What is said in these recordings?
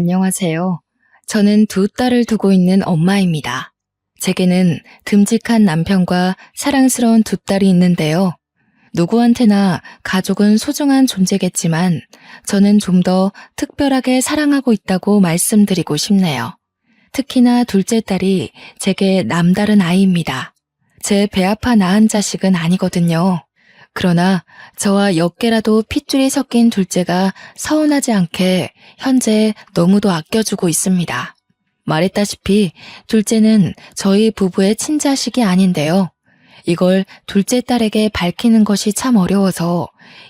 안녕하세요. 저는 두 딸을 두고 있는 엄마입니다. 제게는 듬직한 남편과 사랑스러운 두 딸이 있는데요. 누구한테나 가족은 소중한 존재겠지만 저는 좀 더 특별하게 사랑하고 있다고 말씀드리고 싶네요. 특히나 둘째 딸이 제게 남다른 아이입니다. 제 배 아파 낳은 자식은 아니거든요. 그러나 저와 몇 개라도 핏줄이 섞인 둘째가 서운하지 않게 현재 너무도 아껴주고 있습니다. 말했다시피 둘째는 저희 부부의 친자식이 아닌데요. 이걸 둘째 딸에게 밝히는 것이 참 어려워서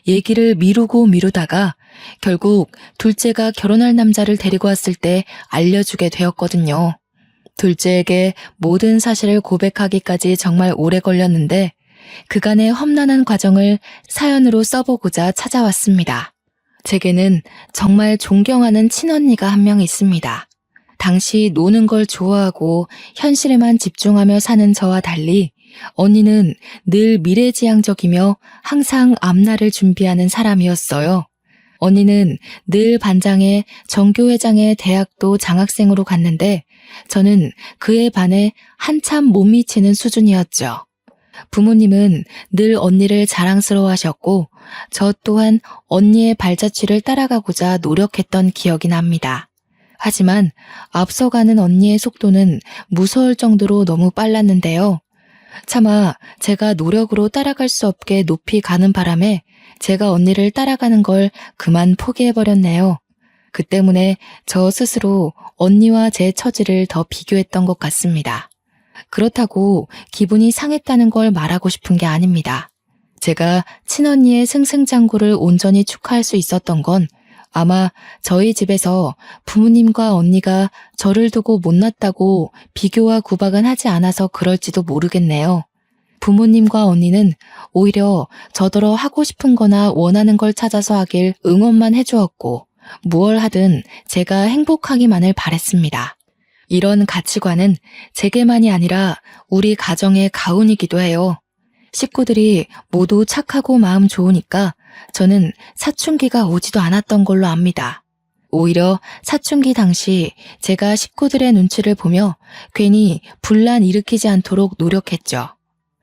얘기를 미루고 미루다가 결국 둘째가 결혼할 남자를 데리고 왔을 때 알려주게 되었거든요. 둘째에게 모든 사실을 고백하기까지 정말 오래 걸렸는데 그간의 험난한 과정을 사연으로 써보고자 찾아왔습니다. 제게는 정말 존경하는 친언니가 한 명 있습니다. 당시 노는 걸 좋아하고 현실에만 집중하며 사는 저와 달리 언니는 늘 미래지향적이며 항상 앞날을 준비하는 사람이었어요. 언니는 늘 반장에 전교회장에 대학도 장학생으로 갔는데 저는 그에 반해 한참 못 미치는 수준이었죠. 부모님은 늘 언니를 자랑스러워하셨고 저 또한 언니의 발자취를 따라가고자 노력했던 기억이 납니다. 하지만 앞서가는 언니의 속도는 무서울 정도로 너무 빨랐는데요. 차마 제가 노력으로 따라갈 수 없게 높이 가는 바람에 제가 언니를 따라가는 걸 그만 포기해버렸네요. 그 때문에 저 스스로 언니와 제 처지를 더 비교했던 것 같습니다. 그렇다고 기분이 상했다는 걸 말하고 싶은 게 아닙니다. 제가 친언니의 승승장구를 온전히 축하할 수 있었던 건 아마 저희 집에서 부모님과 언니가 저를 두고 못났다고 비교와 구박은 하지 않아서 그럴지도 모르겠네요. 부모님과 언니는 오히려 저더러 하고 싶은 거나 원하는 걸 찾아서 하길 응원만 해주었고 무얼 하든 제가 행복하기만을 바랬습니다. 이런 가치관은 제게만이 아니라 우리 가정의 가훈이기도 해요. 식구들이 모두 착하고 마음 좋으니까 저는 사춘기가 오지도 않았던 걸로 압니다. 오히려 사춘기 당시 제가 식구들의 눈치를 보며 괜히 분란 일으키지 않도록 노력했죠.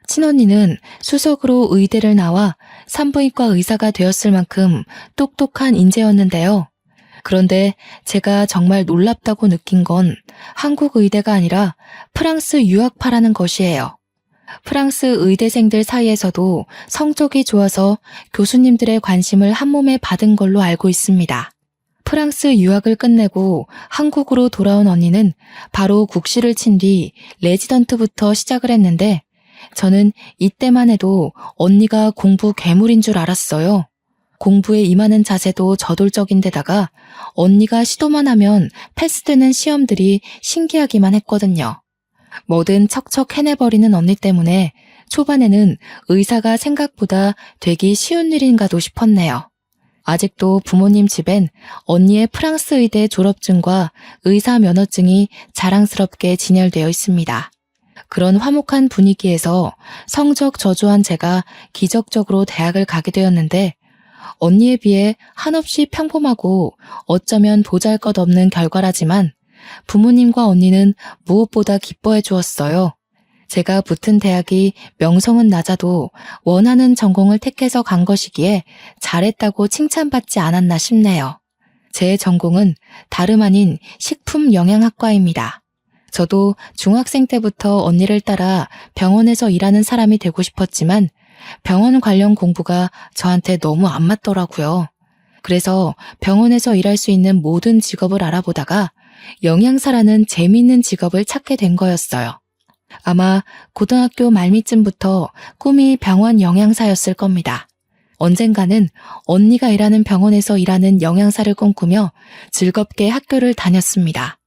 친언니는 수석으로 의대를 나와 산부인과 의사가 되었을 만큼 똑똑한 인재였는데요. 그런데 제가 정말 놀랍다고 느낀 건 한국 의대가 아니라 프랑스 유학파라는 것이에요. 프랑스 의대생들 사이에서도 성적이 좋아서 교수님들의 관심을 한몸에 받은 걸로 알고 있습니다. 프랑스 유학을 끝내고 한국으로 돌아온 언니는 바로 국시를 친 뒤 레지던트부터 시작을 했는데 저는 이때만 해도 언니가 공부 괴물인 줄 알았어요. 공부에 임하는 자세도 저돌적인 데다가 언니가 시도만 하면 패스되는 시험들이 신기하기만 했거든요. 뭐든 척척 해내버리는 언니 때문에 초반에는 의사가 생각보다 되기 쉬운 일인가도 싶었네요. 아직도 부모님 집엔 언니의 프랑스 의대 졸업증과 의사 면허증이 자랑스럽게 진열되어 있습니다. 그런 화목한 분위기에서 성적 저조한 제가 기적적으로 대학을 가게 되었는데 언니에 비해 한없이 평범하고 어쩌면 보잘것없는 결과라지만 부모님과 언니는 무엇보다 기뻐해 주었어요. 제가 붙은 대학이 명성은 낮아도 원하는 전공을 택해서 간 것이기에 잘했다고 칭찬받지 않았나 싶네요. 제 전공은 다름 아닌 식품영양학과입니다. 저도 중학생 때부터 언니를 따라 병원에서 일하는 사람이 되고 싶었지만 병원 관련 공부가 저한테 너무 안 맞더라고요. 그래서 병원에서 일할 수 있는 모든 직업을 알아보다가 영양사라는 재미있는 직업을 찾게 된 거였어요. 아마 고등학교 말미쯤부터 꿈이 병원 영양사였을 겁니다. 언젠가는 언니가 일하는 병원에서 일하는 영양사를 꿈꾸며 즐겁게 학교를 다녔습니다.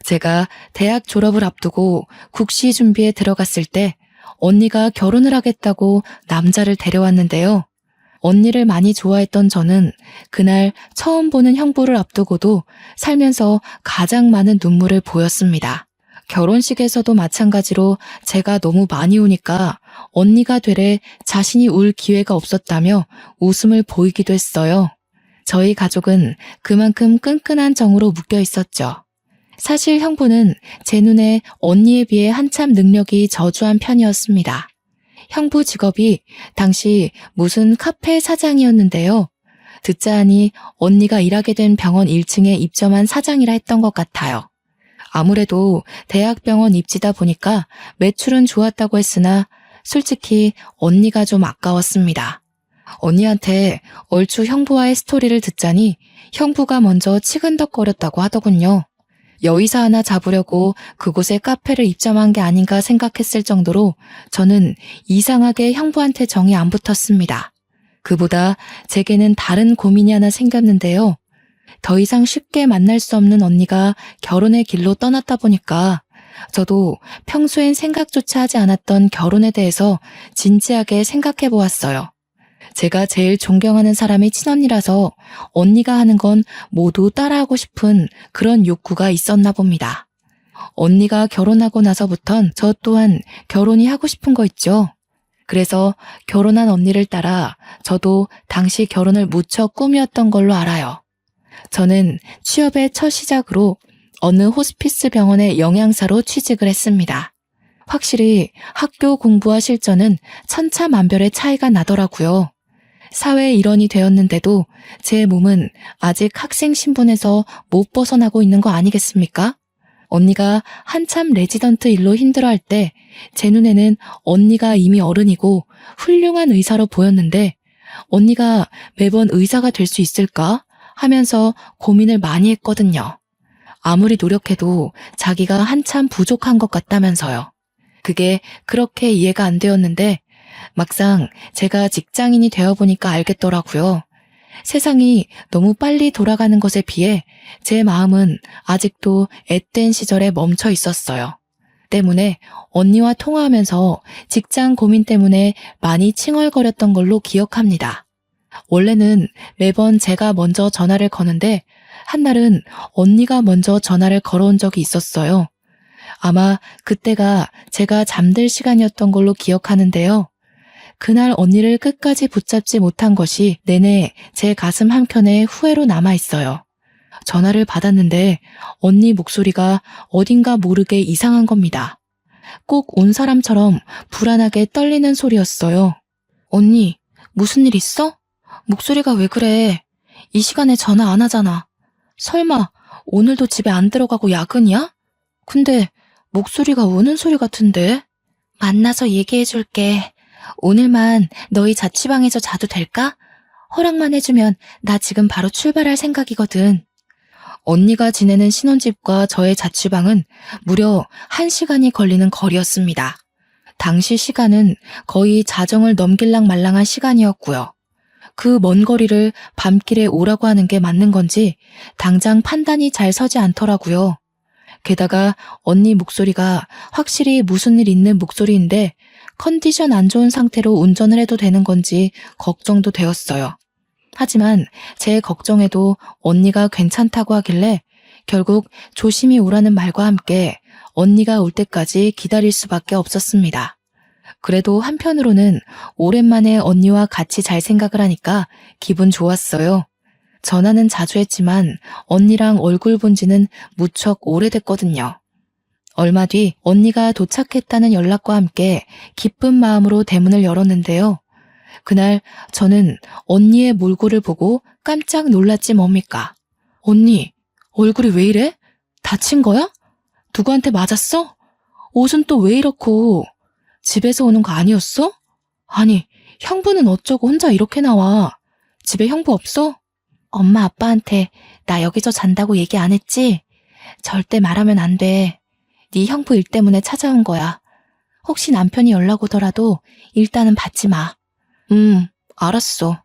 제가 대학 졸업을 앞두고 국시 준비에 들어갔을 때 언니가 결혼을 하겠다고 남자를 데려왔는데요. 언니를 많이 좋아했던 저는 그날 처음 보는 형부를 앞두고도 살면서 가장 많은 눈물을 보였습니다. 결혼식에서도 마찬가지로 제가 너무 많이 우니까 언니가 되래 자신이 울 기회가 없었다며 웃음을 보이기도 했어요. 저희 가족은 그만큼 끈끈한 정으로 묶여 있었죠. 사실 형부는 제 눈에 언니에 비해 한참 능력이 저조한 편이었습니다. 형부 직업이 당시 무슨 카페 사장이었는데요. 듣자 하니 언니가 일하게 된 병원 1층에 입점한 사장이라 했던 것 같아요. 아무래도 대학병원 입지다 보니까 매출은 좋았다고 했으나 솔직히 언니가 좀 아까웠습니다. 언니한테 얼추 형부와의 스토리를 듣자니 형부가 먼저 치근덕거렸다고 하더군요. 여의사 하나 잡으려고 그곳에 카페를 입점한 게 아닌가 생각했을 정도로 저는 이상하게 형부한테 정이 안 붙었습니다. 그보다 제게는 다른 고민이 하나 생겼는데요. 더 이상 쉽게 만날 수 없는 언니가 결혼의 길로 떠났다 보니까 저도 평소엔 생각조차 하지 않았던 결혼에 대해서 진지하게 생각해 보았어요. 제가 제일 존경하는 사람이 친언니라서 언니가 하는 건 모두 따라하고 싶은 그런 욕구가 있었나 봅니다. 언니가 결혼하고 나서부턴 저 또한 결혼이 하고 싶은 거 있죠. 그래서 결혼한 언니를 따라 저도 당시 결혼을 무척 꿈이었던 걸로 알아요. 저는 취업의 첫 시작으로 어느 호스피스 병원의 영양사로 취직을 했습니다. 확실히 학교 공부와 실전은 천차만별의 차이가 나더라고요. 사회 일원이 되었는데도 제 몸은 아직 학생 신분에서 못 벗어나고 있는 거 아니겠습니까? 언니가 한참 레지던트 일로 힘들어할 때 제 눈에는 언니가 이미 어른이고 훌륭한 의사로 보였는데 언니가 매번 의사가 될 수 있을까 하면서 고민을 많이 했거든요. 아무리 노력해도 자기가 한참 부족한 것 같다면서요. 그게 그렇게 이해가 안 되었는데 막상 제가 직장인이 되어보니까 알겠더라고요. 세상이 너무 빨리 돌아가는 것에 비해 제 마음은 아직도 앳된 시절에 멈춰 있었어요. 때문에 언니와 통화하면서 직장 고민 때문에 많이 칭얼거렸던 걸로 기억합니다. 원래는 매번 제가 먼저 전화를 거는데 한날은 언니가 먼저 전화를 걸어온 적이 있었어요. 아마 그때가 제가 잠들 시간이었던 걸로 기억하는데요. 그날 언니를 끝까지 붙잡지 못한 것이 내내 제 가슴 한켠에 후회로 남아있어요. 전화를 받았는데 언니 목소리가 어딘가 모르게 이상한 겁니다. 꼭 온 사람처럼 불안하게 떨리는 소리였어요. 언니, 무슨 일 있어? 목소리가 왜 그래? 이 시간에 전화 안 하잖아. 설마 오늘도 집에 안 들어가고 야근이야? 근데 목소리가 우는 소리 같은데? 만나서 얘기해줄게. 오늘만 너희 자취방에서 자도 될까? 허락만 해주면 나 지금 바로 출발할 생각이거든. 언니가 지내는 신혼집과 저의 자취방은 무려 1시간이 걸리는 거리였습니다. 당시 시간은 거의 자정을 넘길랑 말랑한 시간이었고요. 그 먼 거리를 밤길에 오라고 하는 게 맞는 건지 당장 판단이 잘 서지 않더라고요. 게다가 언니 목소리가 확실히 무슨 일 있는 목소리인데 컨디션 안 좋은 상태로 운전을 해도 되는 건지 걱정도 되었어요. 하지만 제 걱정에도 언니가 괜찮다고 하길래 결국 조심히 오라는 말과 함께 언니가 올 때까지 기다릴 수밖에 없었습니다. 그래도 한편으로는 오랜만에 언니와 같이 잘 생각을 하니까 기분 좋았어요. 전화는 자주 했지만 언니랑 얼굴 본 지는 무척 오래됐거든요. 얼마 뒤 언니가 도착했다는 연락과 함께 기쁜 마음으로 대문을 열었는데요. 그날 저는 언니의 몰골을 보고 깜짝 놀랐지 뭡니까? 언니, 얼굴이 왜 이래? 다친 거야? 누구한테 맞았어? 옷은 또 왜 이렇고? 집에서 오는 거 아니었어? 아니, 형부는 어쩌고 혼자 이렇게 나와? 집에 형부 없어? 엄마 아빠한테 나 여기서 잔다고 얘기 안 했지? 절대 말하면 안 돼. 네 형부 일 때문에 찾아온 거야. 혹시 남편이 연락 오더라도 일단은 받지 마. 알았어.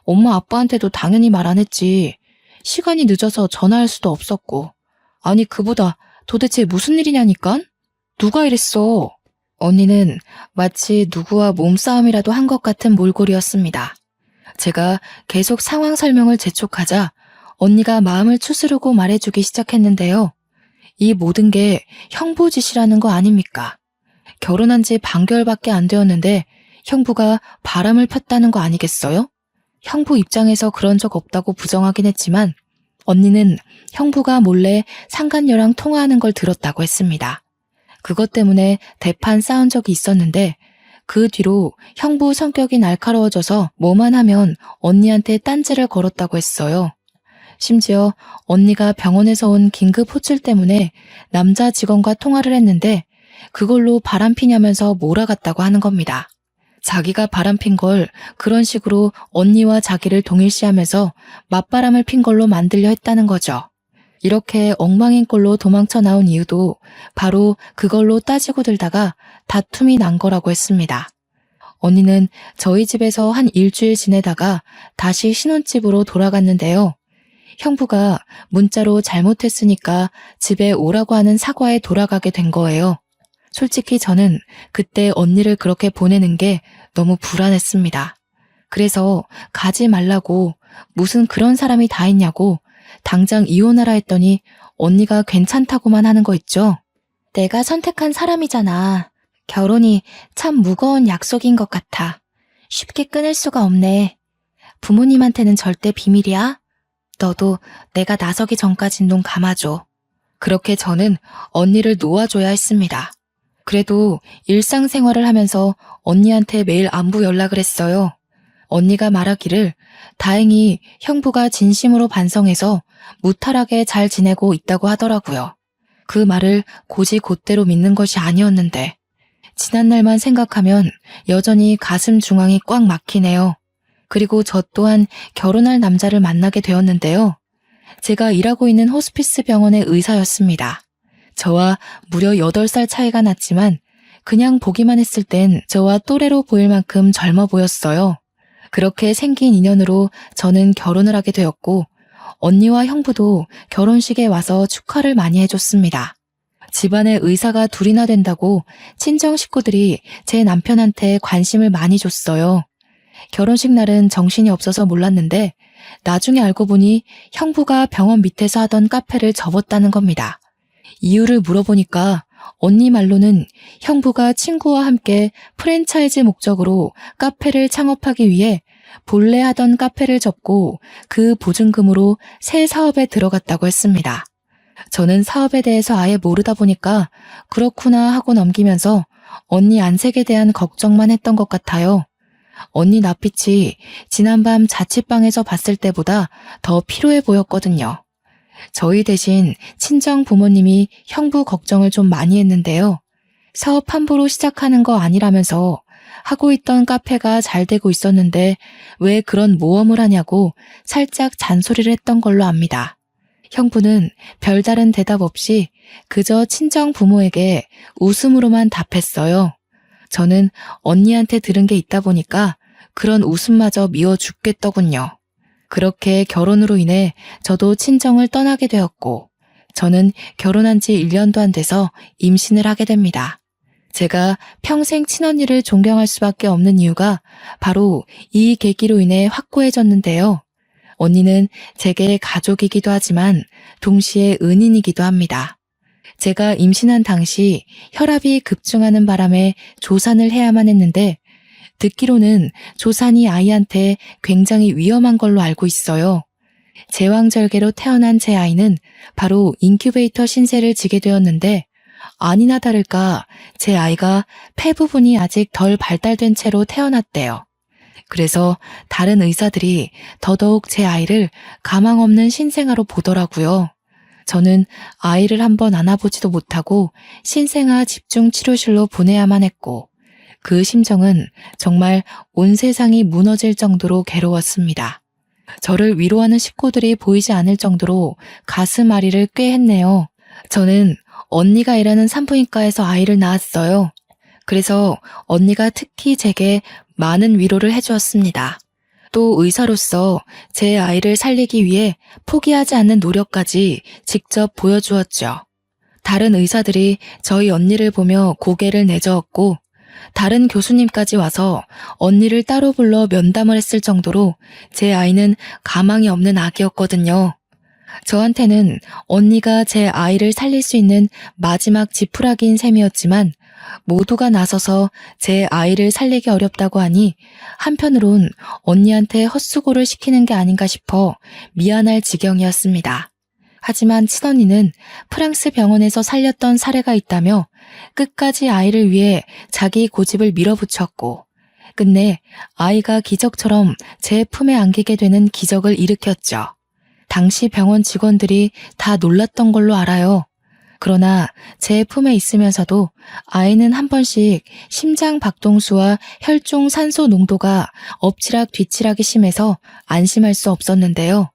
엄마 아빠한테도 당연히 말 안 했지. 시간이 늦어서 전화할 수도 없었고. 아니 그보다 도대체 무슨 일이냐니깐? 누가 이랬어? 언니는 마치 누구와 몸싸움이라도 한 것 같은 몰골이었습니다. 제가 계속 상황 설명을 재촉하자 언니가 마음을 추스르고 말해주기 시작했는데요. 이 모든 게 형부 짓이라는 거 아닙니까? 결혼한 지 반개월밖에 안 되었는데 형부가 바람을 폈다는 거 아니겠어요? 형부 입장에서 그런 적 없다고 부정하긴 했지만 언니는 형부가 몰래 상간녀랑 통화하는 걸 들었다고 했습니다. 그것 때문에 대판 싸운 적이 있었는데 그 뒤로 형부 성격이 날카로워져서 뭐만 하면 언니한테 딴지를 걸었다고 했어요. 심지어 언니가 병원에서 온 긴급 호출 때문에 남자 직원과 통화를 했는데 그걸로 바람피냐면서 몰아갔다고 하는 겁니다. 자기가 바람핀 걸 그런 식으로 언니와 자기를 동일시하면서 맞바람을 핀 걸로 만들려 했다는 거죠. 이렇게 엉망인 꼴로 도망쳐 나온 이유도 바로 그걸로 따지고 들다가 다툼이 난 거라고 했습니다. 언니는 저희 집에서 한 일주일 지내다가 다시 신혼집으로 돌아갔는데요. 형부가 문자로 잘못했으니까 집에 오라고 하는 사과에 돌아가게 된 거예요. 솔직히 저는 그때 언니를 그렇게 보내는 게 너무 불안했습니다. 그래서 가지 말라고 무슨 그런 사람이 다 있냐고 당장 이혼하라 했더니 언니가 괜찮다고만 하는 거 있죠. 내가 선택한 사람이잖아. 결혼이 참 무거운 약속인 것 같아. 쉽게 끊을 수가 없네. 부모님한테는 절대 비밀이야. 너도 내가 나서기 전까진 눈 감아줘. 그렇게 저는 언니를 놓아줘야 했습니다. 그래도 일상생활을 하면서 언니한테 매일 안부 연락을 했어요. 언니가 말하기를 다행히 형부가 진심으로 반성해서 무탈하게 잘 지내고 있다고 하더라고요. 그 말을 곧이곧대로 믿는 것이 아니었는데 지난날만 생각하면 여전히 가슴 중앙이 꽉 막히네요. 그리고 저 또한 결혼할 남자를 만나게 되었는데요. 제가 일하고 있는 호스피스 병원의 의사였습니다. 저와 무려 8살 차이가 났지만 그냥 보기만 했을 땐 저와 또래로 보일 만큼 젊어 보였어요. 그렇게 생긴 인연으로 저는 결혼을 하게 되었고 언니와 형부도 결혼식에 와서 축하를 많이 해줬습니다. 집안에 의사가 둘이나 된다고 친정 식구들이 제 남편한테 관심을 많이 줬어요. 결혼식 날은 정신이 없어서 몰랐는데 나중에 알고 보니 형부가 병원 밑에서 하던 카페를 접었다는 겁니다. 이유를 물어보니까 언니 말로는 형부가 친구와 함께 프랜차이즈 목적으로 카페를 창업하기 위해 본래 하던 카페를 접고 그 보증금으로 새 사업에 들어갔다고 했습니다. 저는 사업에 대해서 아예 모르다 보니까 그렇구나 하고 넘기면서 언니 안색에 대한 걱정만 했던 것 같아요. 언니 낯빛이 지난밤 자취방에서 봤을 때보다 더 피로해 보였거든요. 저희 대신 친정 부모님이 형부 걱정을 좀 많이 했는데요. 사업 함부로 시작하는 거 아니라면서 하고 있던 카페가 잘 되고 있었는데 왜 그런 모험을 하냐고 살짝 잔소리를 했던 걸로 압니다. 형부는 별다른 대답 없이 그저 친정 부모에게 웃음으로만 답했어요. 저는 언니한테 들은 게 있다 보니까 그런 웃음마저 미워 죽겠더군요. 그렇게 결혼으로 인해 저도 친정을 떠나게 되었고 저는 결혼한 지 1년도 안 돼서 임신을 하게 됩니다. 제가 평생 친언니를 존경할 수밖에 없는 이유가 바로 이 계기로 인해 확고해졌는데요. 언니는 제게 가족이기도 하지만 동시에 은인이기도 합니다. 제가 임신한 당시 혈압이 급증하는 바람에 조산을 해야만 했는데 듣기로는 조산이 아이한테 굉장히 위험한 걸로 알고 있어요. 제왕절개로 태어난 제 아이는 바로 인큐베이터 신세를 지게 되었는데 아니나 다를까 제 아이가 폐 부분이 아직 덜 발달된 채로 태어났대요. 그래서 다른 의사들이 더더욱 제 아이를 가망 없는 신생아로 보더라고요. 저는 아이를 한번 안아보지도 못하고 신생아 집중치료실로 보내야만 했고 그 심정은 정말 온 세상이 무너질 정도로 괴로웠습니다. 저를 위로하는 식구들이 보이지 않을 정도로 가슴 앓이를 꽤 했네요. 저는 언니가 일하는 산부인과에서 아이를 낳았어요. 그래서 언니가 특히 제게 많은 위로를 해주었습니다. 또 의사로서 제 아이를 살리기 위해 포기하지 않는 노력까지 직접 보여주었죠. 다른 의사들이 저희 언니를 보며 고개를 내저었고 다른 교수님까지 와서 언니를 따로 불러 면담을 했을 정도로 제 아이는 가망이 없는 아기였거든요. 저한테는 언니가 제 아이를 살릴 수 있는 마지막 지푸라기인 셈이었지만 모두가 나서서 제 아이를 살리기 어렵다고 하니 한편으론 언니한테 헛수고를 시키는 게 아닌가 싶어 미안할 지경이었습니다. 하지만 친언니는 프랑스 병원에서 살렸던 사례가 있다며 끝까지 아이를 위해 자기 고집을 밀어붙였고 끝내 아이가 기적처럼 제 품에 안기게 되는 기적을 일으켰죠. 당시 병원 직원들이 다 놀랐던 걸로 알아요. 그러나 제 품에 있으면서도 아이는 한 번씩 심장 박동수와 혈중 산소 농도가 엎치락 뒤치락이 심해서 안심할 수 없었는데요.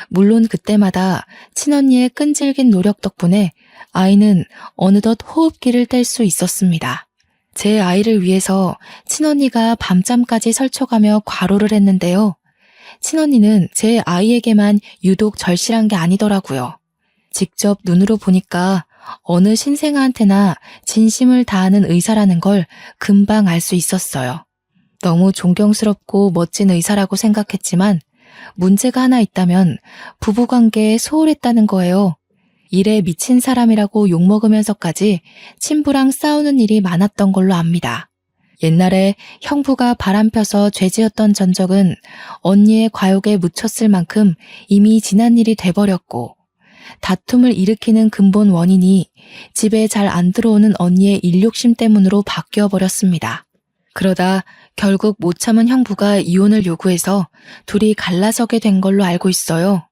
물론 그때마다 친언니의 끈질긴 노력 덕분에 아이는 어느덧 호흡기를 뗄 수 있었습니다. 제 아이를 위해서 친언니가 밤잠까지 설쳐가며 과로를 했는데요. 친언니는 제 아이에게만 유독 절실한 게 아니더라고요. 직접 눈으로 보니까 어느 신생아한테나 진심을 다하는 의사라는 걸 금방 알 수 있었어요. 너무 존경스럽고 멋진 의사라고 생각했지만 문제가 하나 있다면 부부관계에 소홀했다는 거예요. 일에 미친 사람이라고 욕먹으면서까지 친부랑 싸우는 일이 많았던 걸로 압니다. 옛날에 형부가 바람펴서 죄지었던 전적은 언니의 과욕에 묻혔을 만큼 이미 지난 일이 돼버렸고 다툼을 일으키는 근본 원인이 집에 잘 안 들어오는 언니의 일욕심 때문으로 바뀌어버렸습니다. 그러다 결국 못 참은 형부가 이혼을 요구해서 둘이 갈라서게 된 걸로 알고 있어요.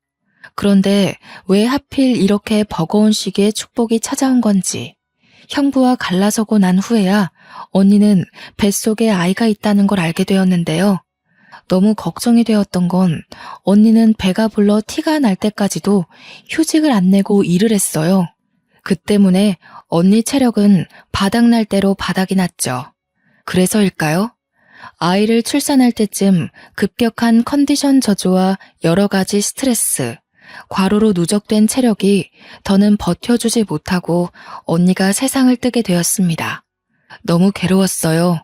그런데 왜 하필 이렇게 버거운 시기에 축복이 찾아온 건지 형부와 갈라서고 난 후에야 언니는 뱃속에 아이가 있다는 걸 알게 되었는데요. 너무 걱정이 되었던 건 언니는 배가 불러 티가 날 때까지도 휴직을 안 내고 일을 했어요. 그 때문에 언니 체력은 바닥날 대로 바닥이 났죠. 그래서일까요? 아이를 출산할 때쯤 급격한 컨디션 저조와 여러 가지 스트레스, 과로로 누적된 체력이 더는 버텨주지 못하고 언니가 세상을 뜨게 되었습니다. 너무 괴로웠어요.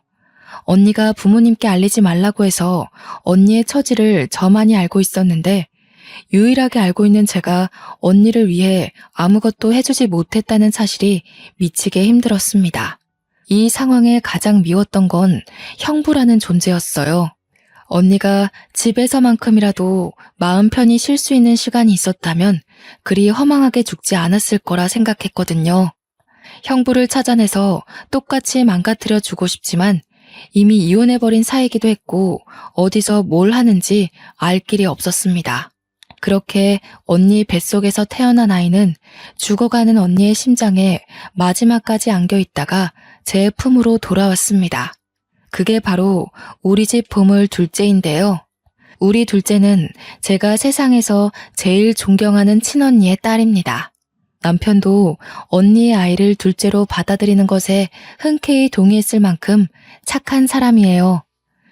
언니가 부모님께 알리지 말라고 해서 언니의 처지를 저만이 알고 있었는데 유일하게 알고 있는 제가 언니를 위해 아무것도 해주지 못했다는 사실이 미치게 힘들었습니다. 이 상황에 가장 미웠던 건 형부라는 존재였어요. 언니가 집에서만큼이라도 마음 편히 쉴 수 있는 시간이 있었다면 그리 허망하게 죽지 않았을 거라 생각했거든요. 형부를 찾아내서 똑같이 망가뜨려 주고 싶지만 이미 이혼해버린 사이기도 했고 어디서 뭘 하는지 알 길이 없었습니다. 그렇게 언니 뱃속에서 태어난 아이는 죽어가는 언니의 심장에 마지막까지 안겨있다가 제 품으로 돌아왔습니다. 그게 바로 우리 집 보물 둘째인데요. 우리 둘째는 제가 세상에서 제일 존경하는 친언니의 딸입니다. 남편도 언니의 아이를 둘째로 받아들이는 것에 흔쾌히 동의했을 만큼 착한 사람이에요.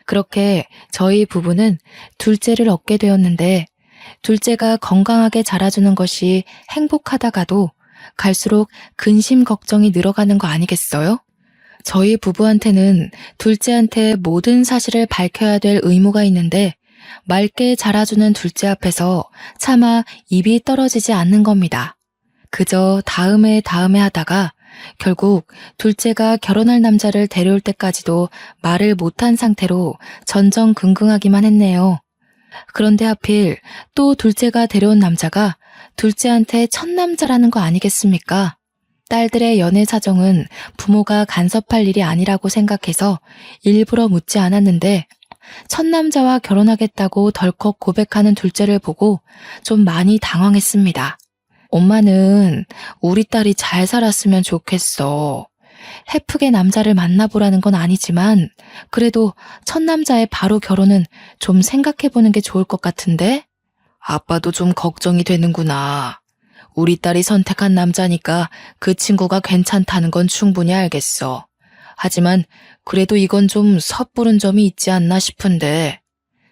그렇게 저희 부부는 둘째를 얻게 되었는데 둘째가 건강하게 자라주는 것이 행복하다가도 갈수록 근심 걱정이 늘어가는 거 아니겠어요? 저희 부부한테는 둘째한테 모든 사실을 밝혀야 될 의무가 있는데 맑게 자라주는 둘째 앞에서 차마 입이 떨어지지 않는 겁니다. 그저 다음에 하다가 결국 둘째가 결혼할 남자를 데려올 때까지도 말을 못한 상태로 전전긍긍하기만 했네요. 그런데 하필 또 둘째가 데려온 남자가 둘째한테 첫 남자라는 거 아니겠습니까? 딸들의 연애 사정은 부모가 간섭할 일이 아니라고 생각해서 일부러 묻지 않았는데 첫 남자와 결혼하겠다고 덜컥 고백하는 둘째를 보고 좀 많이 당황했습니다. 엄마는 우리 딸이 잘 살았으면 좋겠어. 해프게 남자를 만나보라는 건 아니지만 그래도 첫 남자의 바로 결혼은 좀 생각해보는 게 좋을 것 같은데? 아빠도 좀 걱정이 되는구나. 우리 딸이 선택한 남자니까 그 친구가 괜찮다는 건 충분히 알겠어. 하지만 그래도 이건 좀 섣부른 점이 있지 않나 싶은데.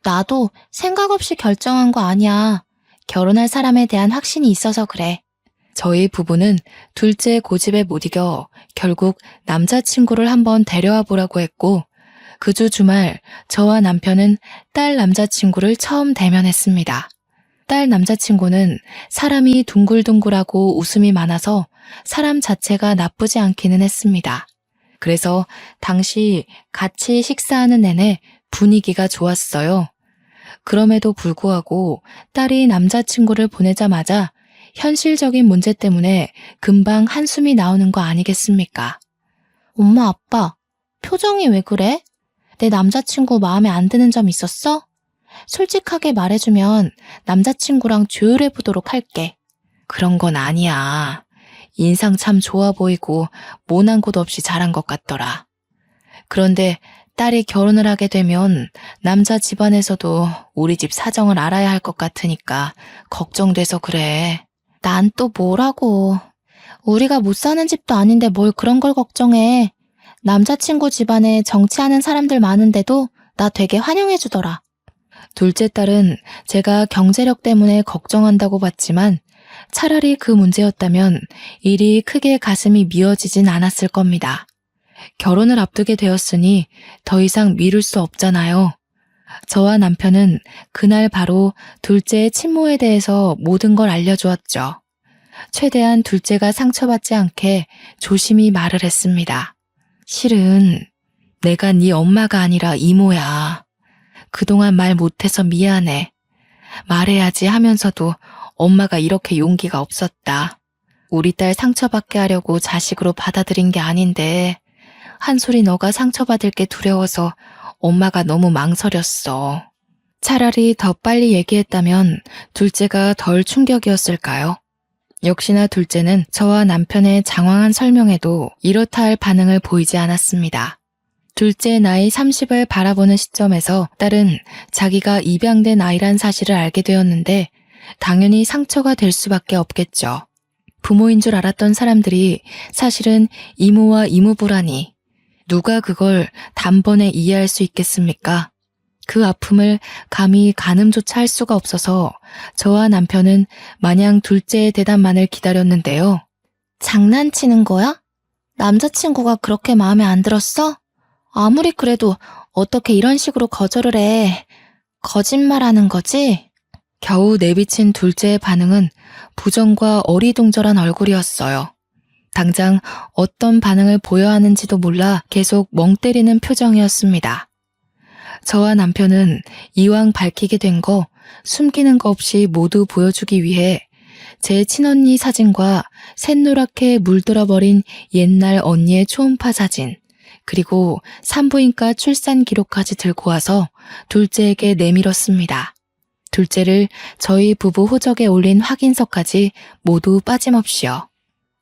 나도 생각 없이 결정한 거 아니야. 결혼할 사람에 대한 확신이 있어서 그래. 저희 부부는 둘째 고집에 못 이겨 결국 남자친구를 한번 데려와 보라고 했고 그 주 주말 저와 남편은 딸 남자친구를 처음 대면했습니다. 딸 남자친구는 사람이 둥글둥글하고 웃음이 많아서 사람 자체가 나쁘지 않기는 했습니다. 그래서 당시 같이 식사하는 내내 분위기가 좋았어요. 그럼에도 불구하고 딸이 남자친구를 보내자마자 현실적인 문제 때문에 금방 한숨이 나오는 거 아니겠습니까? 엄마, 아빠, 표정이 왜 그래? 내 남자친구 마음에 안 드는 점 있었어? 솔직하게 말해주면 남자친구랑 조율해보도록 할게. 그런 건 아니야. 인상 참 좋아 보이고 모난 곳 없이 잘한 것 같더라. 그런데 딸이 결혼을 하게 되면 남자 집안에서도 우리 집 사정을 알아야 할 것 같으니까 걱정돼서 그래. 난 또 뭐라고. 우리가 못 사는 집도 아닌데 뭘 그런 걸 걱정해. 남자친구 집안에 정치하는 사람들 많은데도 나 되게 환영해주더라. 둘째 딸은 제가 경제력 때문에 걱정한다고 봤지만 차라리 그 문제였다면 일이 크게 가슴이 미어지진 않았을 겁니다. 결혼을 앞두게 되었으니 더 이상 미룰 수 없잖아요. 저와 남편은 그날 바로 둘째의 친모에 대해서 모든 걸 알려주었죠. 최대한 둘째가 상처받지 않게 조심히 말을 했습니다. 실은 내가 네 엄마가 아니라 이모야. 그동안 말 못해서 미안해. 말해야지 하면서도 엄마가 이렇게 용기가 없었다. 우리 딸 상처받게 하려고 자식으로 받아들인 게 아닌데 한솔이 너가 상처받을 게 두려워서 엄마가 너무 망설였어. 차라리 더 빨리 얘기했다면 둘째가 덜 충격이었을까요? 역시나 둘째는 저와 남편의 장황한 설명에도 이렇다 할 반응을 보이지 않았습니다. 둘째 나이 30을 바라보는 시점에서 딸은 자기가 입양된 아이란 사실을 알게 되었는데 당연히 상처가 될 수밖에 없겠죠. 부모인 줄 알았던 사람들이 사실은 이모와 이모부라니 누가 그걸 단번에 이해할 수 있겠습니까? 그 아픔을 감히 가늠조차 할 수가 없어서 저와 남편은 마냥 둘째의 대답만을 기다렸는데요. 장난치는 거야? 남자친구가 그렇게 마음에 안 들었어? 아무리 그래도 어떻게 이런 식으로 거절을 해. 거짓말하는 거지? 겨우 내비친 둘째의 반응은 부정과 어리둥절한 얼굴이었어요. 당장 어떤 반응을 보여야 하는지도 몰라 계속 멍 때리는 표정이었습니다. 저와 남편은 이왕 밝히게 된 거 숨기는 거 없이 모두 보여주기 위해 제 친언니 사진과 샛노랗게 물들어버린 옛날 언니의 초음파 사진, 그리고 산부인과 출산 기록까지 들고 와서 둘째에게 내밀었습니다. 둘째를 저희 부부 호적에 올린 확인서까지 모두 빠짐없이요.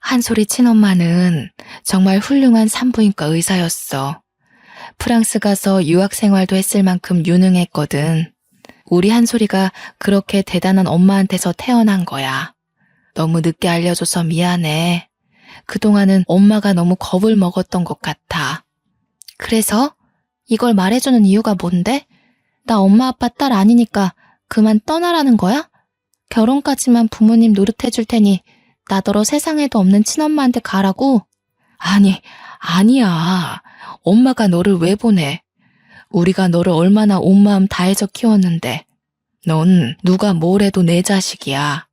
한솔이 친엄마는 정말 훌륭한 산부인과 의사였어. 프랑스 가서 유학 생활도 했을 만큼 유능했거든. 우리 한솔이가 그렇게 대단한 엄마한테서 태어난 거야. 너무 늦게 알려줘서 미안해. 그동안은 엄마가 너무 겁을 먹었던 것 같아. 그래서? 이걸 말해주는 이유가 뭔데? 나 엄마 아빠 딸 아니니까 그만 떠나라는 거야? 결혼까지만 부모님 노릇해줄 테니 나더러 세상에도 없는 친엄마한테 가라고? 아니, 아니야. 엄마가 너를 왜 보내? 우리가 너를 얼마나 온 마음 다해서 키웠는데. 넌 누가 뭘 해도 내 자식이야.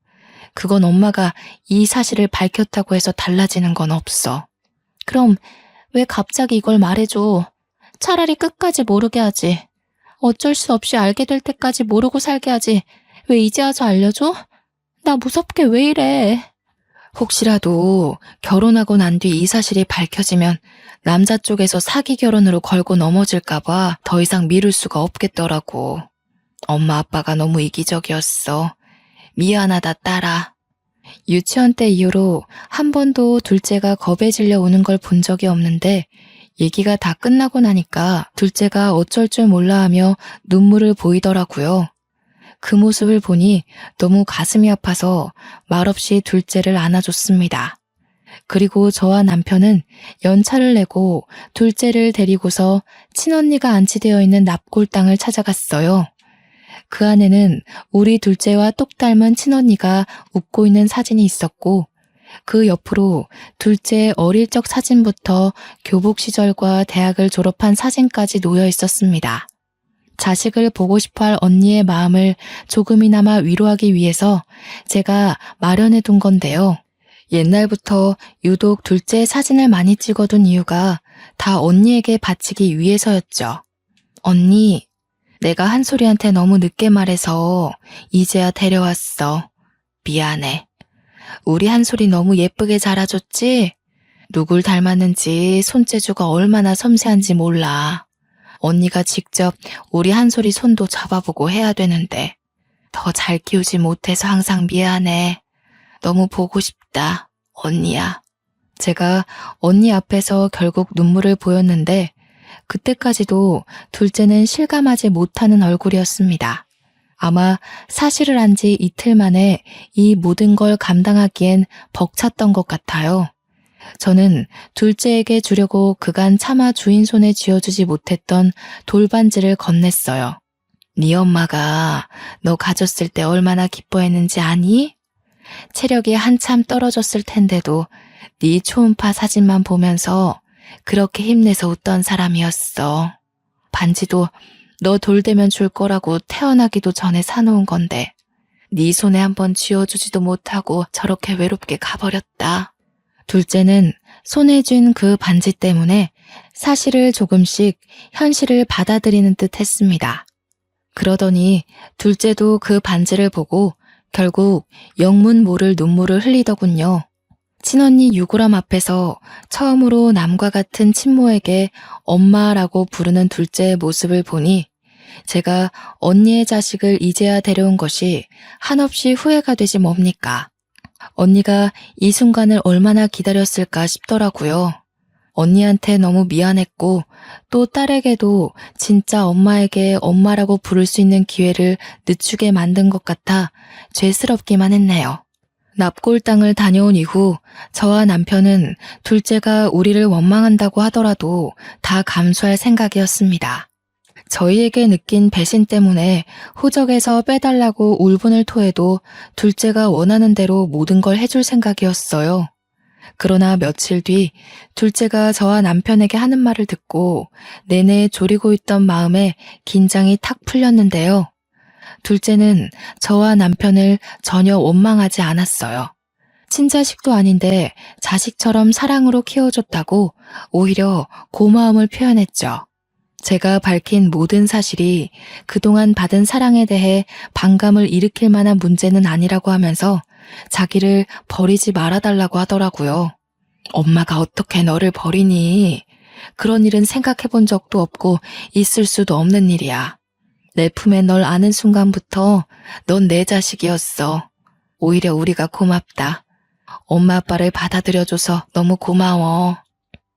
그건 엄마가 이 사실을 밝혔다고 해서 달라지는 건 없어. 그럼 왜 갑자기 이걸 말해줘? 차라리 끝까지 모르게 하지. 어쩔 수 없이 알게 될 때까지 모르고 살게 하지. 왜 이제 와서 알려줘? 나 무섭게 왜 이래? 혹시라도 결혼하고 난 뒤 이 사실이 밝혀지면 남자 쪽에서 사기 결혼으로 걸고 넘어질까봐 더 이상 미룰 수가 없겠더라고. 엄마 아빠가 너무 이기적이었어. 미안하다 딸아. 유치원 때 이후로 한 번도 둘째가 겁에 질려 우는 걸 본 적이 없는데 얘기가 다 끝나고 나니까 둘째가 어쩔 줄 몰라 하며 눈물을 보이더라고요. 그 모습을 보니 너무 가슴이 아파서 말없이 둘째를 안아줬습니다. 그리고 저와 남편은 연차를 내고 둘째를 데리고서 친언니가 안치되어 있는 납골당을 찾아갔어요. 그 안에는 우리 둘째와 똑 닮은 친언니가 웃고 있는 사진이 있었고 그 옆으로 둘째의 어릴 적 사진부터 교복 시절과 대학을 졸업한 사진까지 놓여 있었습니다. 자식을 보고 싶어할 언니의 마음을 조금이나마 위로하기 위해서 제가 마련해 둔 건데요. 옛날부터 유독 둘째 사진을 많이 찍어둔 이유가 다 언니에게 바치기 위해서였죠. 언니, 내가 한솔이한테 너무 늦게 말해서 이제야 데려왔어. 미안해. 우리 한솔이 너무 예쁘게 자라줬지? 누굴 닮았는지 손재주가 얼마나 섬세한지 몰라. 언니가 직접 우리 한솔이 손도 잡아보고 해야 되는데 더 잘 키우지 못해서 항상 미안해. 너무 보고 싶다, 언니야. 제가 언니 앞에서 결국 눈물을 보였는데 그때까지도 둘째는 실감하지 못하는 얼굴이었습니다. 아마 사실을 안 지 이틀 만에 이 모든 걸 감당하기엔 벅찼던 것 같아요. 저는 둘째에게 주려고 그간 차마 주인 손에 쥐어주지 못했던 돌반지를 건넸어요. 네 엄마가 너 가졌을 때 얼마나 기뻐했는지 아니? 체력이 한참 떨어졌을 텐데도 네 초음파 사진만 보면서 그렇게 힘내서 웃던 사람이었어. 반지도 너 돌되면 줄 거라고 태어나기도 전에 사놓은 건데 네 손에 한번 쥐어주지도 못하고 저렇게 외롭게 가버렸다. 둘째는 손에 쥔 그 반지 때문에 사실을 조금씩 현실을 받아들이는 듯 했습니다. 그러더니 둘째도 그 반지를 보고 결국 영문 모를 눈물을 흘리더군요. 친언니 유구람 앞에서 처음으로 남과 같은 친모에게 엄마라고 부르는 둘째의 모습을 보니 제가 언니의 자식을 이제야 데려온 것이 한없이 후회가 되지 뭡니까? 언니가 이 순간을 얼마나 기다렸을까 싶더라고요. 언니한테 너무 미안했고 또 딸에게도 진짜 엄마에게 엄마라고 부를 수 있는 기회를 늦추게 만든 것 같아 죄스럽기만 했네요. 납골당을 다녀온 이후 저와 남편은 둘째가 우리를 원망한다고 하더라도 다 감수할 생각이었습니다. 저희에게 느낀 배신 때문에 호적에서 빼달라고 울분을 토해도 둘째가 원하는 대로 모든 걸 해줄 생각이었어요. 그러나 며칠 뒤 둘째가 저와 남편에게 하는 말을 듣고 내내 졸이고 있던 마음에 긴장이 탁 풀렸는데요. 둘째는 저와 남편을 전혀 원망하지 않았어요. 친자식도 아닌데 자식처럼 사랑으로 키워줬다고 오히려 고마움을 표현했죠. 제가 밝힌 모든 사실이 그동안 받은 사랑에 대해 반감을 일으킬 만한 문제는 아니라고 하면서 자기를 버리지 말아달라고 하더라고요. 엄마가 어떻게 너를 버리니? 그런 일은 생각해 본 적도 없고 있을 수도 없는 일이야. 내 품에 널 안은 순간부터 넌 내 자식이었어. 오히려 우리가 고맙다. 엄마 아빠를 받아들여줘서 너무 고마워.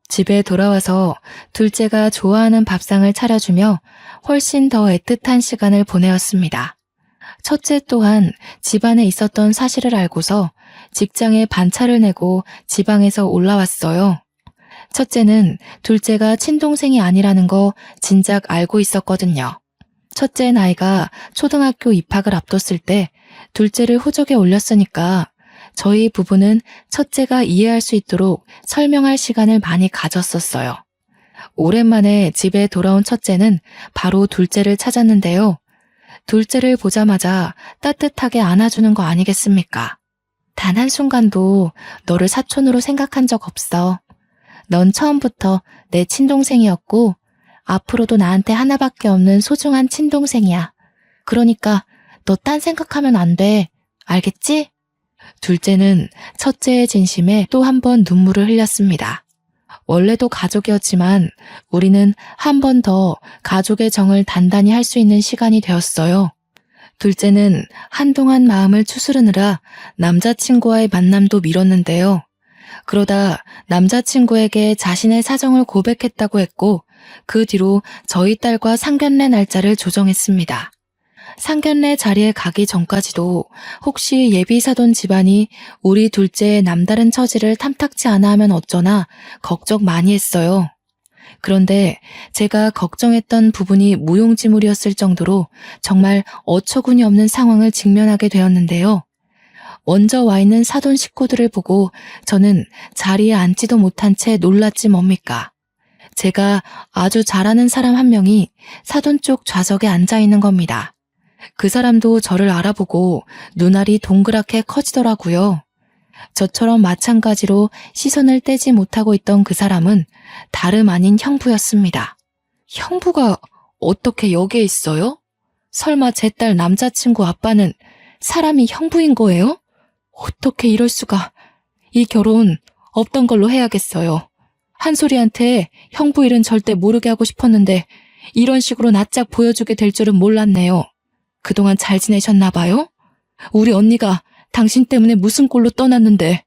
집에 돌아와서 둘째가 좋아하는 밥상을 차려주며 훨씬 더 애틋한 시간을 보내었습니다. 첫째 또한 집안에 있었던 사실을 알고서 직장에 반차를 내고 지방에서 올라왔어요. 첫째는 둘째가 친동생이 아니라는 거 진작 알고 있었거든요. 첫째 나이가 초등학교 입학을 앞뒀을 때 둘째를 호적에 올렸으니까 저희 부부는 첫째가 이해할 수 있도록 설명할 시간을 많이 가졌었어요. 오랜만에 집에 돌아온 첫째는 바로 둘째를 찾았는데요. 둘째를 보자마자 따뜻하게 안아주는 거 아니겠습니까? 단 한순간도 너를 사촌으로 생각한 적 없어. 넌 처음부터 내 친동생이었고 앞으로도 나한테 하나밖에 없는 소중한 친동생이야. 그러니까 너 딴 생각하면 안 돼. 알겠지? 둘째는 첫째의 진심에 또 한 번 눈물을 흘렸습니다. 원래도 가족이었지만 우리는 한 번 더 가족의 정을 단단히 할 수 있는 시간이 되었어요. 둘째는 한동안 마음을 추스르느라 남자친구와의 만남도 미뤘는데요. 그러다 남자친구에게 자신의 사정을 고백했다고 했고 그 뒤로 저희 딸과 상견례 날짜를 조정했습니다. 상견례 자리에 가기 전까지도 혹시 예비사돈 집안이 우리 둘째의 남다른 처지를 탐탁지 않아 하면 어쩌나 걱정 많이 했어요. 그런데 제가 걱정했던 부분이 무용지물이었을 정도로 정말 어처구니 없는 상황을 직면하게 되었는데요. 먼저 와 있는 사돈 식구들을 보고 저는 자리에 앉지도 못한 채 놀랐지 뭡니까. 제가 아주 잘 아는 사람 한 명이 사돈 쪽 좌석에 앉아 있는 겁니다. 그 사람도 저를 알아보고 눈알이 동그랗게 커지더라고요. 저처럼 마찬가지로 시선을 떼지 못하고 있던 그 사람은 다름 아닌 형부였습니다. 형부가 어떻게 여기에 있어요? 설마 제 딸 남자친구 아빠는 사람이 형부인 거예요? 어떻게 이럴 수가. 이 결혼 없던 걸로 해야겠어요. 한솔이한테 형부 일은 절대 모르게 하고 싶었는데 이런 식으로 낯짝 보여주게 될 줄은 몰랐네요. 그동안 잘 지내셨나 봐요? 우리 언니가 당신 때문에 무슨 꼴로 떠났는데.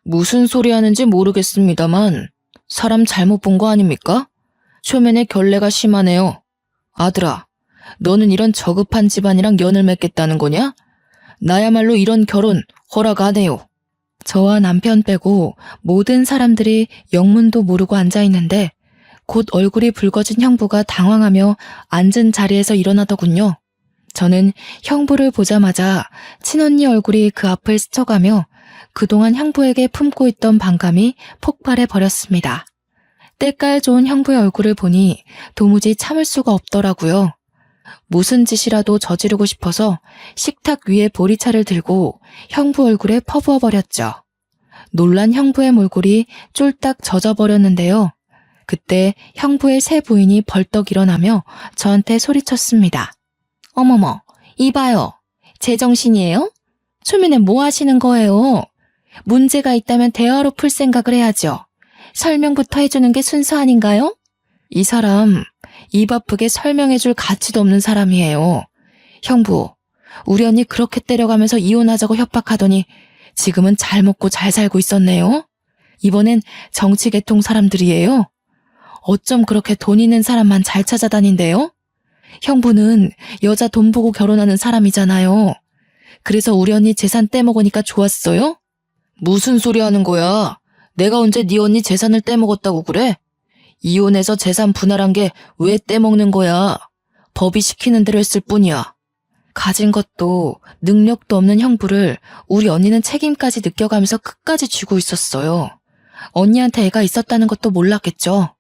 무슨 소리 하는지 모르겠습니다만 사람 잘못 본 거 아닙니까? 초면에 결례가 심하네요. 아들아, 너는 이런 저급한 집안이랑 연을 맺겠다는 거냐? 나야말로 이런 결혼 허락 안 해요. 저와 남편 빼고 모든 사람들이 영문도 모르고 앉아있는데 곧 얼굴이 붉어진 형부가 당황하며 앉은 자리에서 일어나더군요. 저는 형부를 보자마자 친언니 얼굴이 그 앞을 스쳐가며 그동안 형부에게 품고 있던 반감이 폭발해 버렸습니다. 때깔 좋은 형부의 얼굴을 보니 도무지 참을 수가 없더라고요. 무슨 짓이라도 저지르고 싶어서 식탁 위에 보리차를 들고 형부 얼굴에 퍼부어 버렸죠. 놀란 형부의 몰골이 쫄딱 젖어버렸는데요. 그때 형부의 새 부인이 벌떡 일어나며 저한테 소리쳤습니다. 어머머, 이봐요. 제정신이에요? 초면에 뭐 하시는 거예요? 문제가 있다면 대화로 풀 생각을 해야죠. 설명부터 해주는 게 순서 아닌가요? 이 사람 입 아프게 설명해줄 가치도 없는 사람이에요. 형부, 우리 언니 그렇게 때려가면서 이혼하자고 협박하더니 지금은 잘 먹고 잘 살고 있었네요. 이번엔 정치계통 사람들이에요. 어쩜 그렇게 돈 있는 사람만 잘 찾아다닌대요? 형부는 여자 돈 보고 결혼하는 사람이잖아요. 그래서 우리 언니 재산 떼먹으니까 좋았어요? 무슨 소리 하는 거야? 내가 언제 네 언니 재산을 떼먹었다고 그래? 이혼해서 재산 분할한 게 왜 떼먹는 거야? 법이 시키는 대로 했을 뿐이야. 가진 것도 능력도 없는 형부를 우리 언니는 책임까지 느껴가면서 끝까지 쥐고 있었어요. 언니한테 애가 있었다는 것도 몰랐겠죠.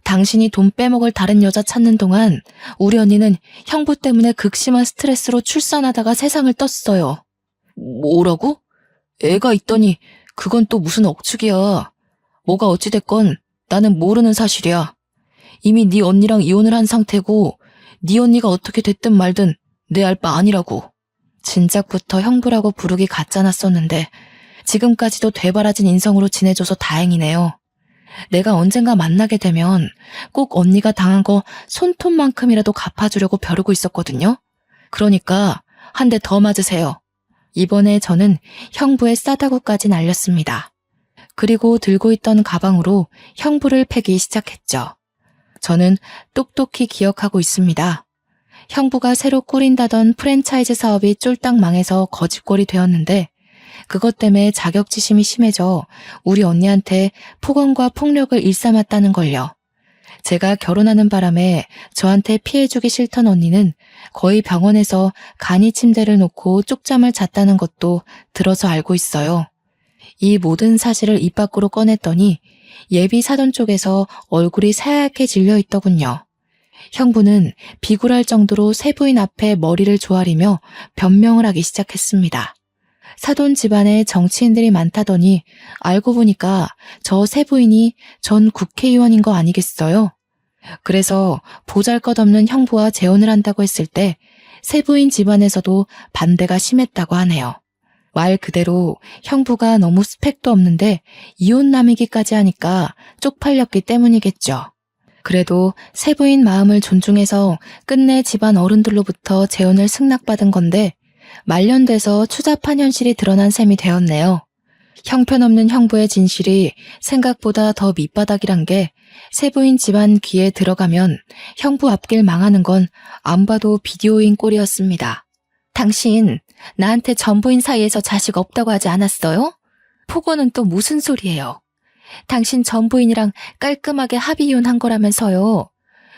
당신이 돈 빼먹을 다른 여자 찾는 동안 우리 언니는 형부 때문에 극심한 스트레스로 출산하다가 세상을 떴어요. 뭐라고? 애가 있더니 그건 또 무슨 억측이야. 뭐가 어찌됐건 나는 모르는 사실이야. 이미 네 언니랑 이혼을 한 상태고 네 언니가 어떻게 됐든 말든 내 알 바 아니라고. 진작부터 형부라고 부르기 가짜났었는데 지금까지도 되바라진 인성으로 지내줘서 다행이네요. 내가 언젠가 만나게 되면 꼭 언니가 당한 거 손톱만큼이라도 갚아주려고 벼르고 있었거든요. 그러니까 한 대 더 맞으세요. 이번에 저는 형부의 싸다구까지 날렸습니다. 그리고 들고 있던 가방으로 형부를 패기 시작했죠. 저는 똑똑히 기억하고 있습니다. 형부가 새로 꾸린다던 프랜차이즈 사업이 쫄딱 망해서 거짓골이 되었는데 그것 때문에 자격지심이 심해져 우리 언니한테 폭언과 폭력을 일삼았다는 걸요. 제가 결혼하는 바람에 저한테 피해주기 싫던 언니는 거의 병원에서 간이 침대를 놓고 쪽잠을 잤다는 것도 들어서 알고 있어요. 이 모든 사실을 입 밖으로 꺼냈더니 예비 사돈 쪽에서 얼굴이 새하얗게 질려 있더군요. 형부는 비굴할 정도로 세부인 앞에 머리를 조아리며 변명을 하기 시작했습니다. 사돈 집안에 정치인들이 많다더니 알고 보니까 저 세부인이 전 국회의원인 거 아니겠어요? 그래서 보잘것없는 형부와 재혼을 한다고 했을 때 세부인 집안에서도 반대가 심했다고 하네요. 말 그대로 형부가 너무 스펙도 없는데 이혼남이기까지 하니까 쪽팔렸기 때문이겠죠. 그래도 세부인 마음을 존중해서 끝내 집안 어른들로부터 재혼을 승낙받은 건데 말년돼서 추잡한 현실이 드러난 셈이 되었네요. 형편없는 형부의 진실이 생각보다 더 밑바닥이란 게 세부인 집안 귀에 들어가면 형부 앞길 망하는 건 안 봐도 비디오인 꼴이었습니다. 당신 나한테 전부인 사이에서 자식 없다고 하지 않았어요? 폭언은 또 무슨 소리예요? 당신 전부인이랑 깔끔하게 합의 이혼한 거라면서요.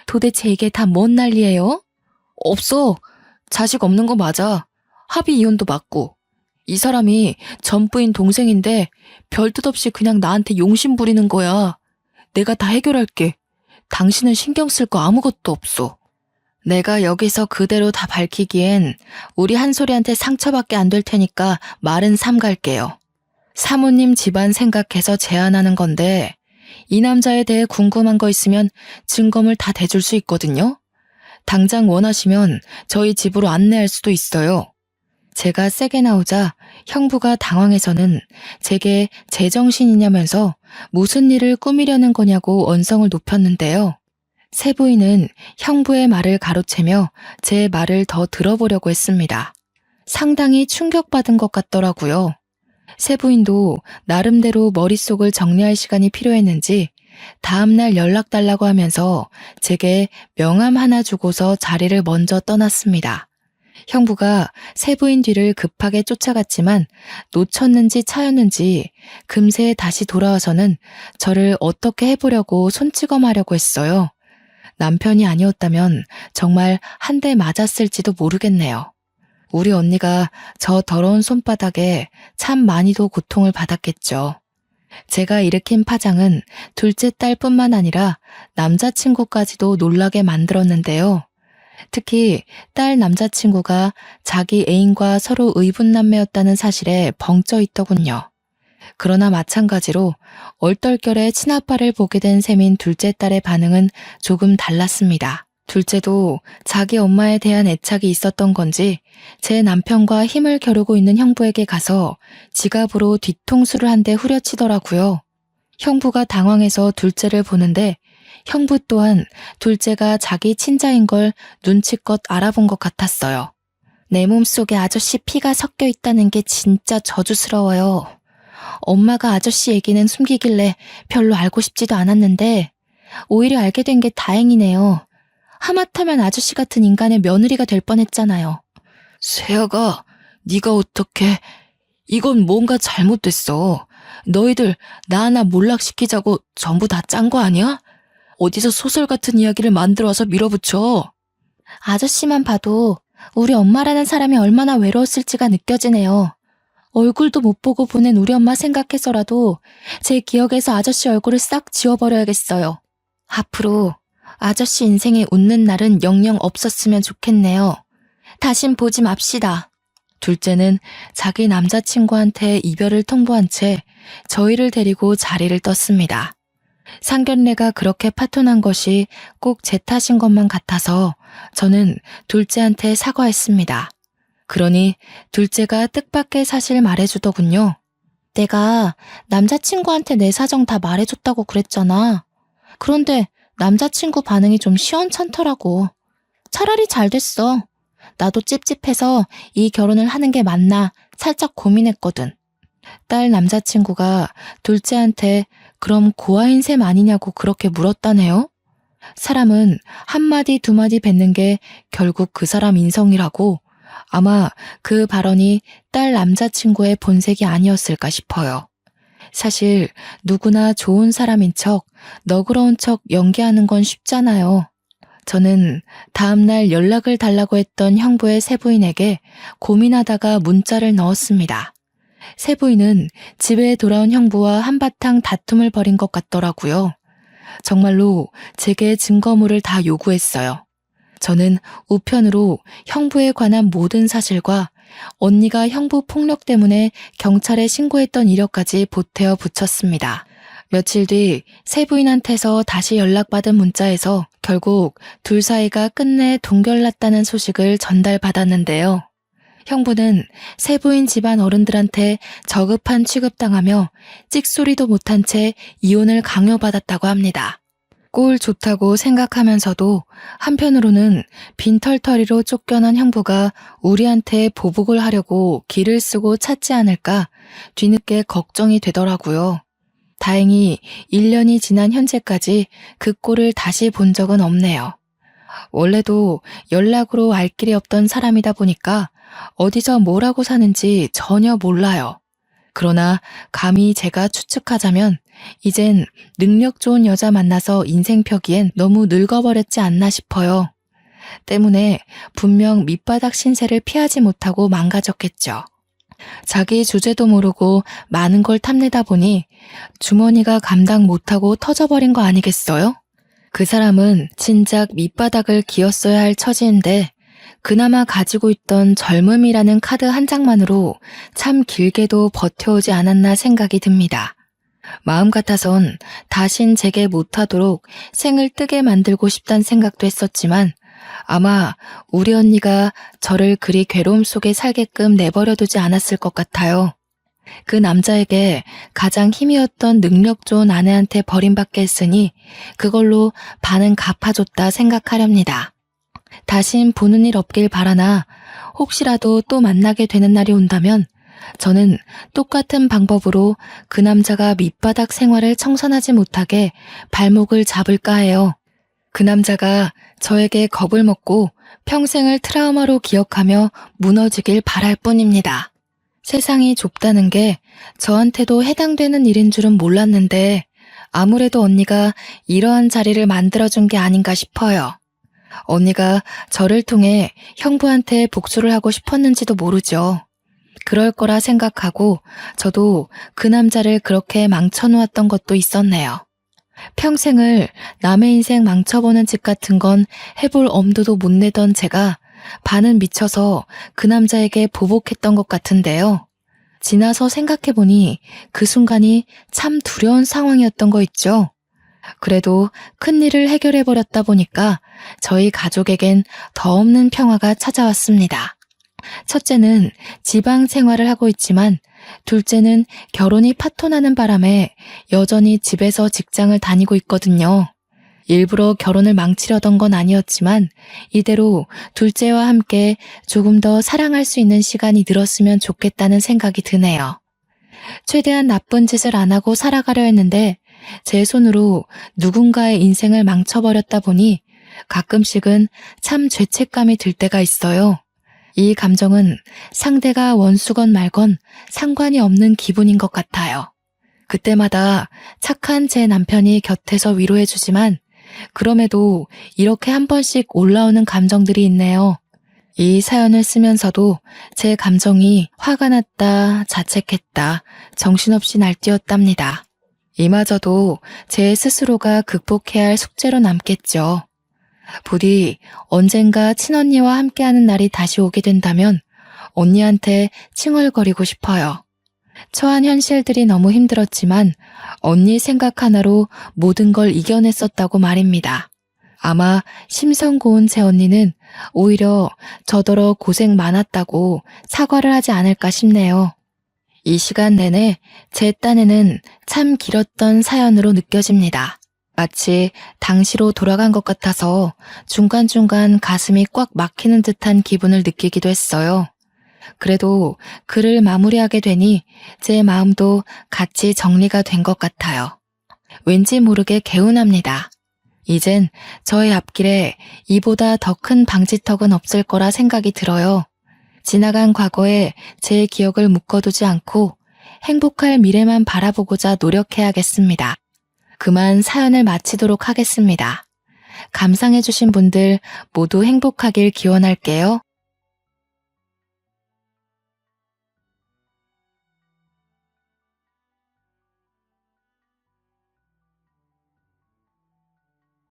도대체 이게 다 뭔 난리예요? 없어. 자식 없는 거 맞아. 합의 이혼도 맞고. 이 사람이 전부인 동생인데 별 뜻 없이 그냥 나한테 용심 부리는 거야. 내가 다 해결할게. 당신은 신경 쓸 거 아무것도 없어. 내가 여기서 그대로 다 밝히기엔 우리 한솔이한테 상처밖에 안 될 테니까 말은 삼갈게요. 사모님 집안 생각해서 제안하는 건데 이 남자에 대해 궁금한 거 있으면 증거물 다 대줄 수 있거든요. 당장 원하시면 저희 집으로 안내할 수도 있어요. 제가 세게 나오자 형부가 당황해서는 제게 제정신이냐면서 무슨 일을 꾸미려는 거냐고 언성을 높였는데요. 세부인은 형부의 말을 가로채며 제 말을 더 들어보려고 했습니다. 상당히 충격받은 것 같더라고요. 세부인도 나름대로 머릿속을 정리할 시간이 필요했는지 다음날 연락 달라고 하면서 제게 명함 하나 주고서 자리를 먼저 떠났습니다. 형부가 세부인 뒤를 급하게 쫓아갔지만 놓쳤는지 차였는지 금세 다시 돌아와서는 저를 어떻게 해보려고 손찌검하려고 했어요. 남편이 아니었다면 정말 한 대 맞았을지도 모르겠네요. 우리 언니가 저 더러운 손바닥에 참 많이도 고통을 받았겠죠. 제가 일으킨 파장은 둘째 딸뿐만 아니라 남자친구까지도 놀라게 만들었는데요. 특히 딸 남자친구가 자기 애인과 서로 의붓남매였다는 사실에 벙쪄 있더군요. 그러나 마찬가지로 얼떨결에 친아빠를 보게 된 셈인 둘째 딸의 반응은 조금 달랐습니다. 둘째도 자기 엄마에 대한 애착이 있었던 건지 제 남편과 힘을 겨루고 있는 형부에게 가서 지갑으로 뒤통수를 한 대 후려치더라고요. 형부가 당황해서 둘째를 보는데 형부 또한 둘째가 자기 친자인 걸 눈치껏 알아본 것 같았어요. 내 몸속에 아저씨 피가 섞여 있다는 게 진짜 저주스러워요. 엄마가 아저씨 얘기는 숨기길래 별로 알고 싶지도 않았는데 오히려 알게 된 게 다행이네요. 하마터면 아저씨 같은 인간의 며느리가 될 뻔했잖아요. 세아가 네가 어떻게... 이건 뭔가 잘못됐어. 너희들 나 하나 몰락시키자고 전부 다 짠 거 아니야? 어디서 소설 같은 이야기를 만들어서 밀어붙여. 아저씨만 봐도 우리 엄마라는 사람이 얼마나 외로웠을지가 느껴지네요. 얼굴도 못 보고 보낸 우리 엄마 생각해서라도 제 기억에서 아저씨 얼굴을 싹 지워버려야겠어요. 앞으로 아저씨 인생에 웃는 날은 영영 없었으면 좋겠네요. 다신 보지 맙시다. 둘째는 자기 남자친구한테 이별을 통보한 채 저희를 데리고 자리를 떴습니다. 상견례가 그렇게 파토난 것이 꼭 제 탓인 것만 같아서 저는 둘째한테 사과했습니다. 그러니 둘째가 뜻밖의 사실 말해주더군요. 내가 남자친구한테 내 사정 다 말해줬다고 그랬잖아. 그런데 남자친구 반응이 좀 시원찮더라고. 차라리 잘 됐어. 나도 찝찝해서 이 결혼을 하는 게 맞나 살짝 고민했거든. 딸 남자친구가 둘째한테 그럼 고아인 셈 아니냐고 그렇게 물었다네요. 사람은 한마디 두마디 뱉는 게 결국 그 사람 인성이라고 아마 그 발언이 딸 남자친구의 본색이 아니었을까 싶어요. 사실 누구나 좋은 사람인 척, 너그러운 척 연기하는 건 쉽잖아요. 저는 다음날 연락을 달라고 했던 형부의 세부인에게 고민하다가 문자를 넣었습니다. 세부인은 집에 돌아온 형부와 한바탕 다툼을 벌인 것 같더라고요. 정말로 제게 증거물을 다 요구했어요. 저는 우편으로 형부에 관한 모든 사실과 언니가 형부 폭력 때문에 경찰에 신고했던 이력까지 보태어 붙였습니다. 며칠 뒤 세부인한테서 다시 연락받은 문자에서 결국 둘 사이가 끝내 동결났다는 소식을 전달받았는데요. 형부는 세부인 집안 어른들한테 저급한 취급당하며 찍소리도 못한 채 이혼을 강요받았다고 합니다. 꼴 좋다고 생각하면서도 한편으로는 빈털터리로 쫓겨난 형부가 우리한테 보복을 하려고 길을 쓰고 찾지 않을까 뒤늦게 걱정이 되더라고요. 다행히 1년이 지난 현재까지 그 꼴을 다시 본 적은 없네요. 원래도 연락으로 알 길이 없던 사람이다 보니까 어디서 뭐라고 사는지 전혀 몰라요. 그러나 감히 제가 추측하자면 이젠 능력 좋은 여자 만나서 인생 펴기엔 너무 늙어버렸지 않나 싶어요. 때문에 분명 밑바닥 신세를 피하지 못하고 망가졌겠죠. 자기 주제도 모르고 많은 걸 탐내다 보니 주머니가 감당 못하고 터져버린 거 아니겠어요? 그 사람은 진작 밑바닥을 기었어야 할 처지인데 그나마 가지고 있던 젊음이라는 카드 한 장만으로 참 길게도 버텨오지 않았나 생각이 듭니다. 마음 같아선 다신 제게 못하도록 생을 뜨게 만들고 싶단 생각도 했었지만 아마 우리 언니가 저를 그리 괴로움 속에 살게끔 내버려두지 않았을 것 같아요. 그 남자에게 가장 힘이었던 능력 좋은 아내한테 버림받게 했으니 그걸로 반은 갚아줬다 생각하렵니다. 다신 보는 일 없길 바라나 혹시라도 또 만나게 되는 날이 온다면 저는 똑같은 방법으로 그 남자가 밑바닥 생활을 청산하지 못하게 발목을 잡을까 해요. 그 남자가 저에게 겁을 먹고 평생을 트라우마로 기억하며 무너지길 바랄 뿐입니다. 세상이 좁다는 게 저한테도 해당되는 일인 줄은 몰랐는데 아무래도 언니가 이러한 자리를 만들어준 게 아닌가 싶어요. 언니가 저를 통해 형부한테 복수를 하고 싶었는지도 모르죠. 그럴 거라 생각하고 저도 그 남자를 그렇게 망쳐놓았던 것도 있었네요. 평생을 남의 인생 망쳐보는 짓 같은 건 해볼 엄두도 못 내던 제가 반은 미쳐서 그 남자에게 보복했던 것 같은데요. 지나서 생각해보니 그 순간이 참 두려운 상황이었던 거 있죠. 그래도 큰일을 해결해버렸다 보니까 저희 가족에겐 더 없는 평화가 찾아왔습니다. 첫째는 지방 생활을 하고 있지만 둘째는 결혼이 파토나는 바람에 여전히 집에서 직장을 다니고 있거든요. 일부러 결혼을 망치려던 건 아니었지만 이대로 둘째와 함께 조금 더 사랑할 수 있는 시간이 늘었으면 좋겠다는 생각이 드네요. 최대한 나쁜 짓을 안 하고 살아가려 했는데 제 손으로 누군가의 인생을 망쳐버렸다 보니 가끔씩은 참 죄책감이 들 때가 있어요. 이 감정은 상대가 원수건 말건 상관이 없는 기분인 것 같아요. 그때마다 착한 제 남편이 곁에서 위로해주지만 그럼에도 이렇게 한 번씩 올라오는 감정들이 있네요. 이 사연을 쓰면서도 제 감정이 화가 났다, 자책했다, 정신없이 날뛰었답니다. 이마저도 제 스스로가 극복해야 할 숙제로 남겠죠. 부디 언젠가 친언니와 함께하는 날이 다시 오게 된다면 언니한테 칭얼거리고 싶어요. 처한 현실들이 너무 힘들었지만 언니 생각 하나로 모든 걸 이겨냈었다고 말입니다. 아마 심성 고운 제 언니는 오히려 저더러 고생 많았다고 사과를 하지 않을까 싶네요. 이 시간 내내 제 딴에는 참 길었던 사연으로 느껴집니다. 마치 당시로 돌아간 것 같아서 중간중간 가슴이 꽉 막히는 듯한 기분을 느끼기도 했어요. 그래도 글을 마무리하게 되니 제 마음도 같이 정리가 된 것 같아요. 왠지 모르게 개운합니다. 이젠 저의 앞길에 이보다 더 큰 방지턱은 없을 거라 생각이 들어요. 지나간 과거에 제 기억을 묶어두지 않고 행복할 미래만 바라보고자 노력해야겠습니다. 그만 사연을 마치도록 하겠습니다. 감상해주신 분들 모두 행복하길 기원할게요.